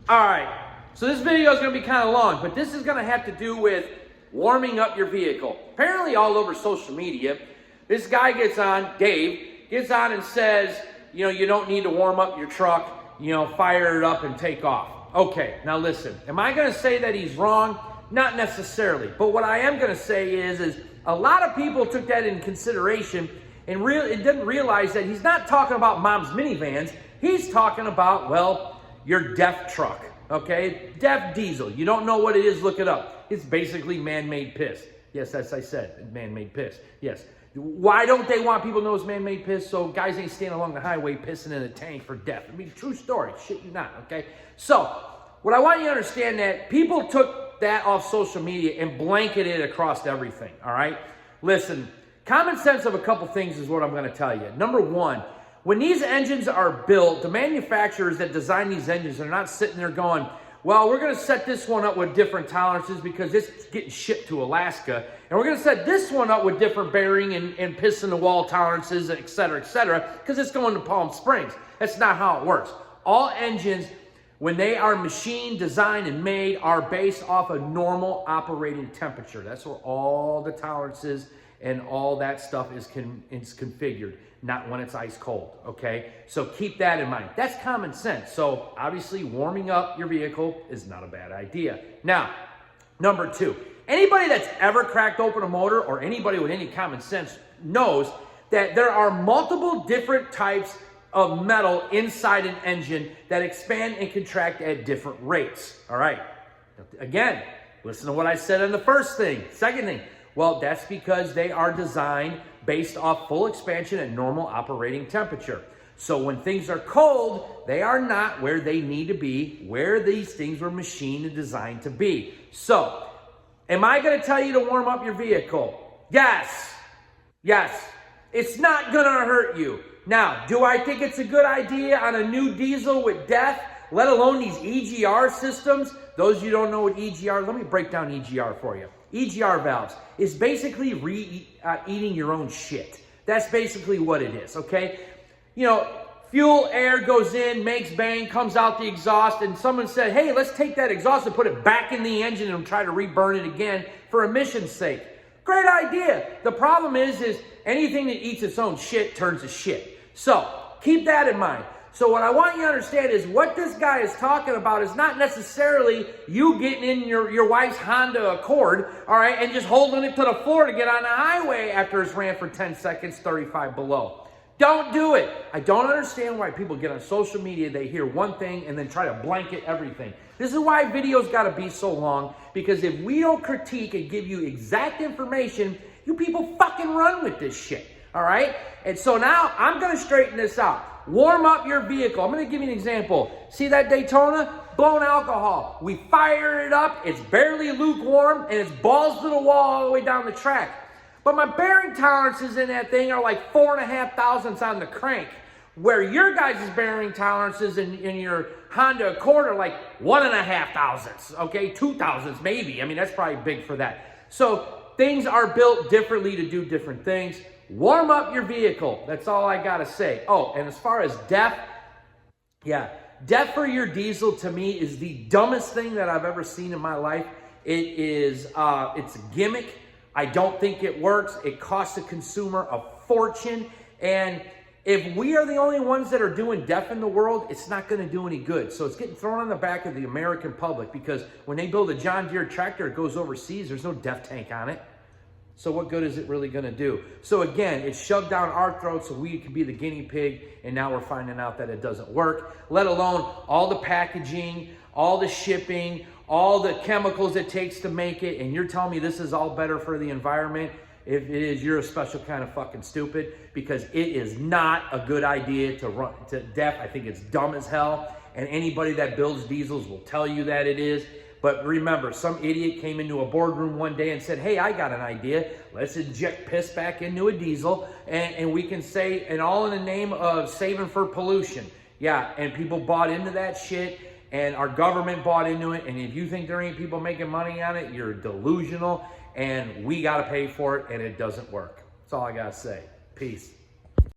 All right, so this video is going to be kind of long, but this is going to have to do with warming up your vehicle. Apparently all over social media, this guy gets on, Dave, gets on and says, you know, you don't need to warm up your truck, you know, fire it up and take off. Okay, now listen, am I going to say that he's wrong? Not necessarily, but what I am going to say is a lot of people took that in consideration and didn't realize that he's not talking about mom's minivans, he's talking about, well, your DEF truck, okay? DEF diesel. You don't know what it is, look it up. It's basically man-made piss. Yes, as I said, man-made piss. Yes. Why don't they want people to know it's man-made piss? So guys ain't standing along the highway pissing in a tank for DEF. I mean, true story. Shit you not, okay? So, what I want you to understand that people took that off social media and blanketed it across everything, all right? Listen, common sense of a couple things is what I'm going to tell you. Number one, when these engines are built, the manufacturers that design these engines are not sitting there going, well, we're going to set this one up with different tolerances because it's getting shipped to Alaska. And we're going to set this one up with different bearing and piss in the wall tolerances, et cetera, because it's going to Palm Springs. That's not how it works. All engines, when they are machined, designed, and made, are based off a normal operating temperature. That's where all the tolerances and all that stuff is configured, not when it's ice cold, okay? So keep that in mind. That's common sense. So obviously warming up your vehicle is not a bad idea. Now, number two, anybody that's ever cracked open a motor or anybody with any common sense knows that there are multiple different types of metal inside an engine that expand and contract at different rates, all right? Again, listen to what I said in the first thing. Second thing, well, that's because they are designed based off full expansion at normal operating temperature. So when things are cold, they are not where they need to be, where these things were machined and designed to be. So, am I going to tell you to warm up your vehicle? Yes. Yes. It's not going to hurt you. Now, do I think it's a good idea on a new diesel with DEF, let alone these EGR systems? Those of you who don't know what EGR, let me break down EGR for you. EGR valves is basically eating your own shit. That's basically what it is, okay? You know, fuel, air goes in, makes bang, comes out the exhaust, and someone said, hey, let's take that exhaust and put it back in the engine and try to reburn it again for emission's sake. Great idea. The problem is anything that eats its own shit turns to shit. So, keep that in mind. So what I want you to understand is what this guy is talking about is not necessarily you getting in your wife's Honda Accord, all right, and just holding it to the floor to get on the highway after it's ran for 10 seconds, 35 below. Don't do it. I don't understand why people get on social media, they hear one thing and then try to blanket everything. This is why videos got to be so long, because if we don't critique and give you exact information, you people fucking run with this shit, all right? And so now I'm going to straighten this out. Warm up your vehicle. I'm going to give you an example. See that Daytona? Blown alcohol. We fire it up. It's barely lukewarm, and it's balls to the wall all the way down the track. But my bearing tolerances in that thing are like 4.5 thousandths on the crank, where your guys' bearing tolerances in your Honda Accord are like 1.5 thousandths, okay? 2 thousandths maybe. I mean, that's probably big for that. So things are built differently to do different things. Warm up your vehicle. That's all I got to say. Oh, and as far as DEF, yeah, DEF for your diesel to me is the dumbest thing that I've ever seen in my life. It's a gimmick. I don't think it works. It costs the consumer a fortune. And if we are the only ones that are doing DEF in the world, it's not going to do any good. So it's getting thrown on the back of the American public, because when they build a John Deere tractor, it goes overseas, there's no DEF tank on it. So what good is it really going to do? So again, it's shoved down our throats so we can be the guinea pig, and now we're finding out that it doesn't work, let alone all the packaging, all the shipping, all the chemicals it takes to make it, and you're telling me this is all better for the environment? If it is, you're a special kind of fucking stupid, because it is not a good idea to run to DEF. I think it's dumb as hell, and anybody that builds diesels will tell you that it is. But remember, some idiot came into a boardroom one day and said, hey, I got an idea. Let's inject piss back into a diesel, and we can say, and all in the name of saving for pollution. Yeah, and people bought into that shit, and our government bought into it. And if you think there ain't people making money on it, you're delusional, and we got to pay for it, and it doesn't work. That's all I got to say. Peace.